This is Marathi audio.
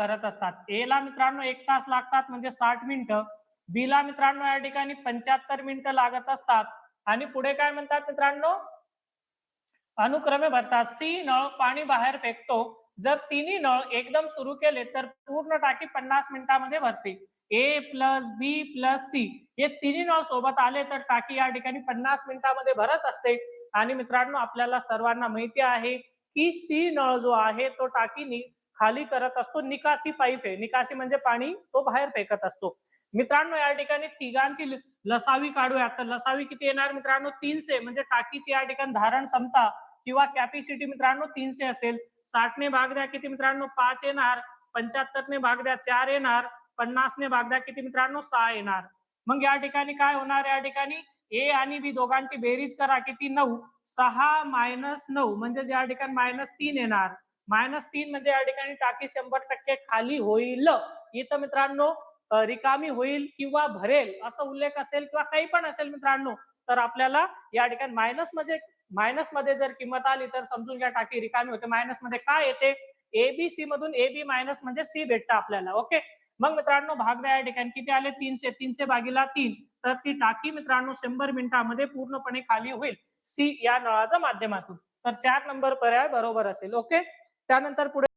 भरत असतात. ए ला मित्रांनो 1 तास लागतात म्हणजे 60 मिनिटं. बी ला मित्रांनो या ठिकाणी 75 मिनिटं लागत असतात. आणि पुढे काय म्हणतात मित्रांनो, अनुक्रमे भरतात. सी नळ पाणी बाहेर फेकतो. जर तिन्ही नळ एकदम सुरू केले तर पूर्ण टाकी 50 मिनिटांमध्ये भरते. ए प्लस बी प्लस सी हे तिन्ही नळ सोबत आले तर टाकी या ठिकाणी 50 मिनिटांमध्ये भरत असते. आणि मित्रांनो आपल्याला सर्वांना माहिती आहे की सी नळ जो आहे तो टाकी खाली करत असतो. निकासी पाईप आहे, निकासी म्हणजे पाणी तो बाहेर फेकत असतो. मित्रांनो या ठिकाणी तिघांची लसावी काढूया. तर लसावी किती येणार मित्रांनो, 300 म्हणजे टाकीची या ठिकाणी धारण क्षमता किंवा कॅपॅसिटी मित्रांनो 300 असेल. 60 ने भाग द्या किती मित्रांनो, 5 येणार. 75 ने भाग द्या 4 येणार. 50 ने भाग द्या किती मित्रांनो, 6 येणार. मग या ठिकाणी काय होणार, या ठिकाणी ए आणि बी दोघांची बेरीज करा किती, 9. 6 मायनस 9 म्हणजे या ठिकाणी -3 येणार. -3 म्हणजे या ठिकाणी टाकी 100% खाली होईल. इथं मित्रांनो रिकामी होईल किंवा भरेल असा उल्लेख असेल किंवा काही पण असेल मित्रांनो, तर आपल्याला या ठिकाणी मायनस मध्ये जर किंमत आली तर समजून घ्या टाकी रिकामी होते. मायनस मध्ये काय येते, एबीसी मधून एबी मायनस म्हणजे सी भेटतं आपल्याला. ओके, मग मित्रांनो भाग द्या. या ठिकाणी किती आले, 300. 300 भागीला 3, तर ती टाकी मित्रांनो 100 मिनिटांमध्ये पूर्णपणे खाली होईल सी या नळाच्या माध्यमातून. तर 4 नंबर पर्याय बरोबर असेल. ओके, त्यानंतर पुढे